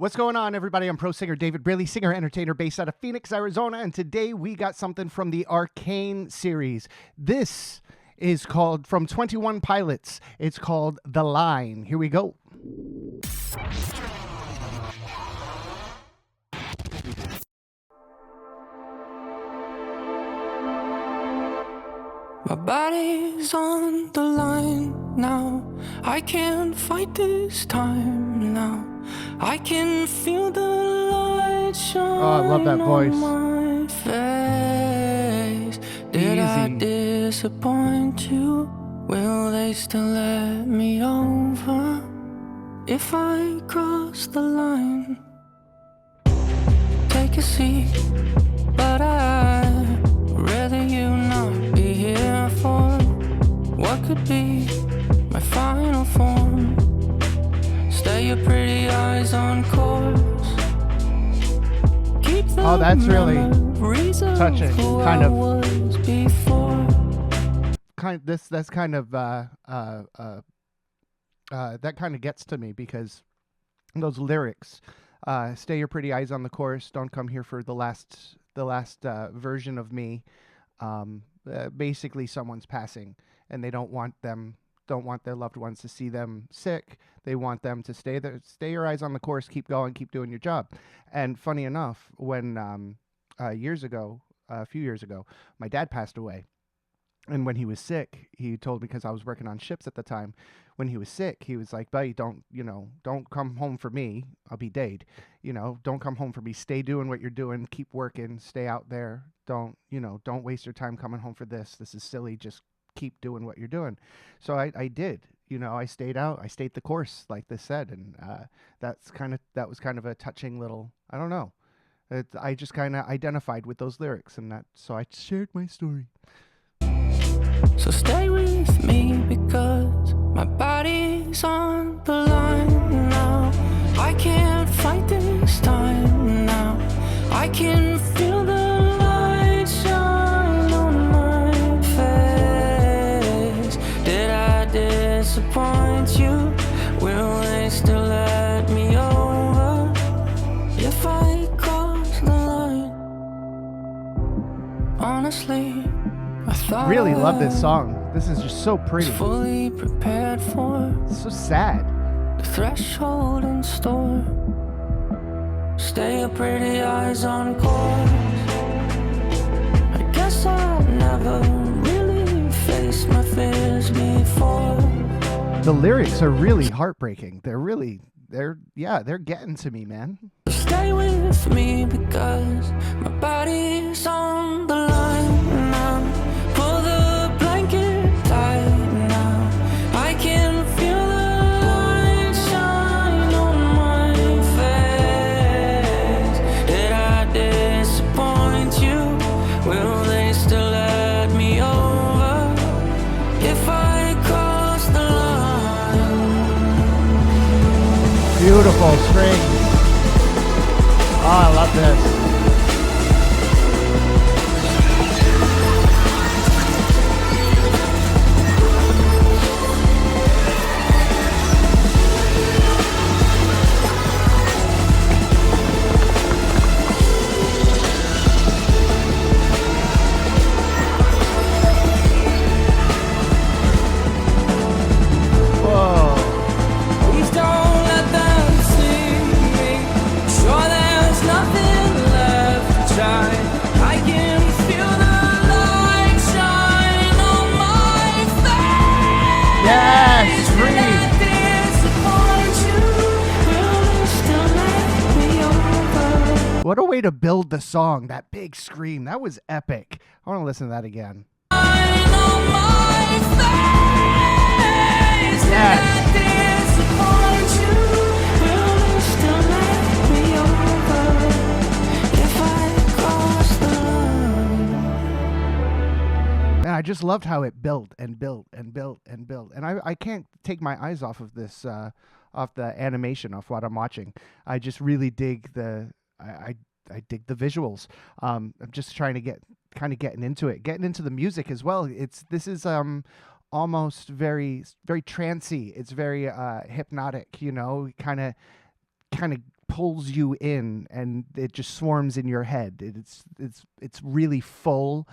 What's going on, everybody? I'm pro singer David Braley, singer-entertainer based out of Phoenix, Arizona, and today we got something from the Arcane series. This is called, from 21 Pilots, it's called The Line. Here we go. My body's on the line now. I can't fight this time now. I can feel the light shine. Oh, I love that voice. On my face. Did I disappoint you? Will they still let me over if I cross the line? Take a seat, but I'd rather you not be here for what could be my final form. Stay your pretty eyes on course. Keep the Oh, that's really touching. Kind of. That's kind of that kind of gets to me because those lyrics. Stay your pretty eyes on the course. Don't come here for the last version of me. Basically, someone's passing, and they don't want their loved ones to see them sick. They want them to stay there. Stay your eyes on the course. Keep going. Keep doing your job. And funny enough, when a few years ago, my dad passed away. And when he was sick, he told me, because I was working on ships at the time, when he was sick, he was like, buddy, don't come home for me. I'll be dead. Don't come home for me. Stay doing what you're doing. Keep working. Stay out there. Don't waste your time coming home for this. This is silly. Just keep doing what you're doing. So I did. I stayed out. I stayed the course, like this said. And that was kind of a touching little, I don't know. I just kind of identified with those lyrics, and so I shared my story. So stay with me because my body's on the line now. I can't fight this time now. I can feel the light shine on my face. Did I disappoint you? Will they still let me over if I cross the line? Honestly, I really love this song. This is just so pretty. Fully prepared for it's so sad. The threshold in store. Stay your pretty eyes on course. I guess I never really faced my fears before. The lyrics are really heartbreaking. They're getting to me, man. Stay with me because my body's on the line now. Pull the blanket tight now. I can feel the light shine on my face. Did I disappoint you? Will they still let me over if I cross the line? Beautiful strings. Oh, I love this. What a way to build the song. That big scream. That was epic. I want to listen to that again. Yes. And I just loved how it built and built and built and built. And I can't take my eyes off of this, off the animation, off what I'm watching. I just really dig I dig the visuals. I'm just trying to getting into it, getting into the music as well. This is almost very, very trancey. It's very hypnotic, kind of pulls you in and it just swarms in your head. It's really full,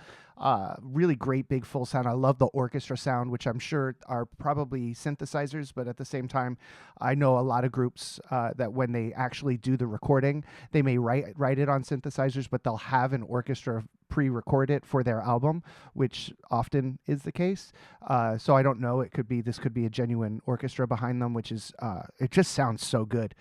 really great big full sound. I love the orchestra sound, which I'm sure are probably synthesizers, but at the same time, I know a lot of groups that when they actually do the recording, they may write it on synthesizers, but they'll have an orchestra pre-record it for their album, which often is the case. So I don't know. This could be a genuine orchestra behind them, which is it just sounds so good.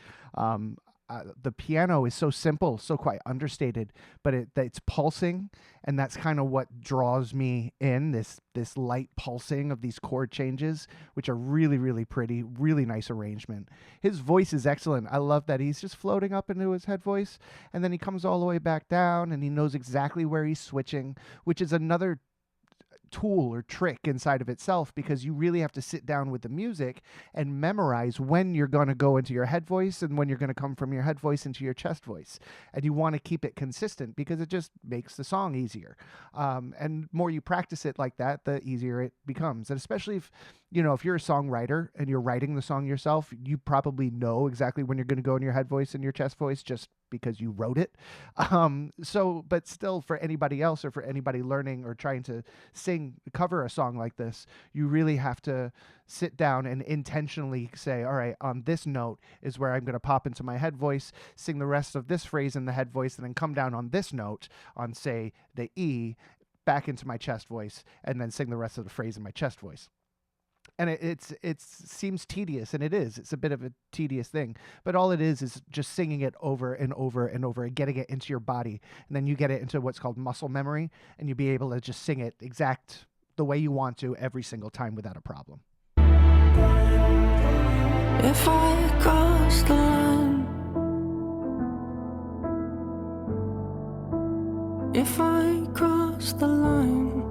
The piano is so simple, so quite understated, but it's pulsing, and that's kind of what draws me in. This light pulsing of these chord changes, which are really, really pretty, really nice arrangement. His voice is excellent. I love that he's just floating up into his head voice, and then he comes all the way back down, and he knows exactly where he's switching, which is another tool or trick inside of itself, because you really have to sit down with the music and memorize when you're going to go into your head voice and when you're going to come from your head voice into your chest voice. And you want to keep it consistent because it just makes the song easier. And more you practice it like that, the easier it becomes. And especially if you're a songwriter and you're writing the song yourself, you probably know exactly when you're going to go in your head voice and your chest voice just because you wrote it. But still, for anybody else or for anybody learning or trying to cover a song like this, you really have to sit down and intentionally say, all right, on this note is where I'm going to pop into my head voice, sing the rest of this phrase in the head voice, and then come down on this note on, say, the E, back into my chest voice, and then sing the rest of the phrase in my chest voice. And it seems tedious, and it is. It's a bit of a tedious thing, but all it is just singing it over and over and over and getting it into your body, and then you get it into what's called muscle memory, and you'll be able to just sing it exact the way you want to every single time without a problem. If I cross the line, if I cross the line,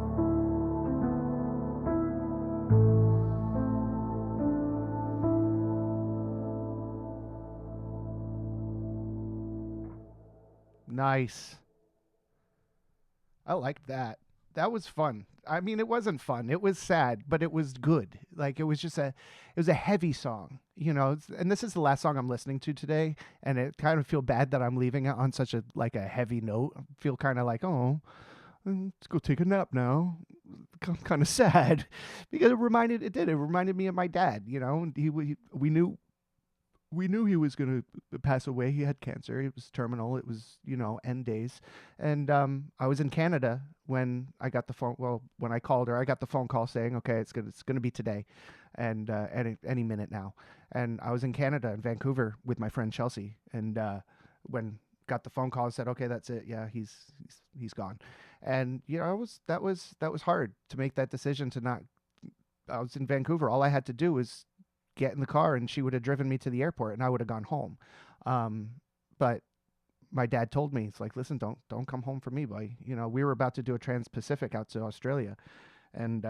nice. I like that. That was fun. I mean, it wasn't fun. It was sad, but it was good. Like, it was a heavy song, and this is the last song I'm listening to today. And it kind of feel bad that I'm leaving it on such a heavy note. I feel kind of like, oh, let's go take a nap now. I'm kind of sad because it reminded me of my dad. We knew he was going to pass away. He had cancer. It was terminal. It was, end days. And I was in Canada when I got the phone. Well, when I called her, I got the phone call saying, okay, it's gonna be today, and any minute now. And I was in Canada, in Vancouver, with my friend Chelsea. And when got the phone call and said, okay, that's it. Yeah, he's gone. And that was hard to make that decision to not. I was in Vancouver. All I had to do was get in the car, and she would have driven me to the airport, and I would have gone home. But my dad told me, it's like, listen, don't come home for me, boy. We were about to do a Trans-Pacific out to Australia, and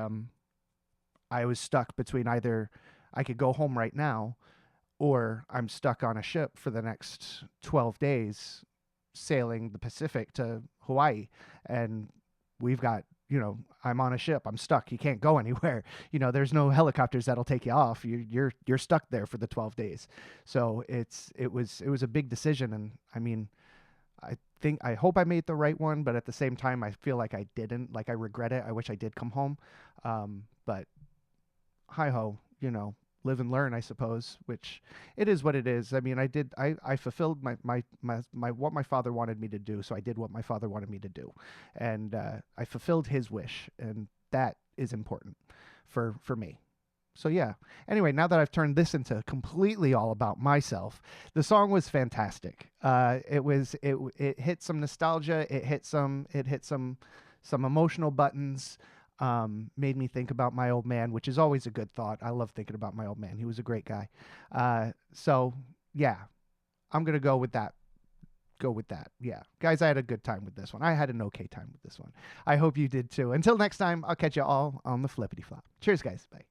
I was stuck between either I could go home right now, or I'm stuck on a ship for the next 12 days sailing the Pacific to Hawaii. And we've got, I'm on a ship, I'm stuck, you can't go anywhere. There's no helicopters that'll take you off. You're stuck there for the 12 days. So it was a big decision. And I mean, I hope I made the right one, but at the same time, I feel like I didn't. Like, I regret it. I wish I did come home. But hi ho, live and learn, I suppose, which it is what it is. I mean, I fulfilled my what my father wanted me to do. So I did what my father wanted me to do, and I fulfilled his wish, and that is important for me. So yeah. Anyway, now that I've turned this into completely all about myself, the song was fantastic. It hit some nostalgia. It hit some emotional buttons. Made me think about my old man, which is always a good thought. I love thinking about my old man. He was a great guy. So yeah, I'm going to go with that. Yeah. Guys, I had a good time with this one. I had an okay time with this one. I hope you did too. Until next time, I'll catch you all on the flippity flop. Cheers, guys. Bye.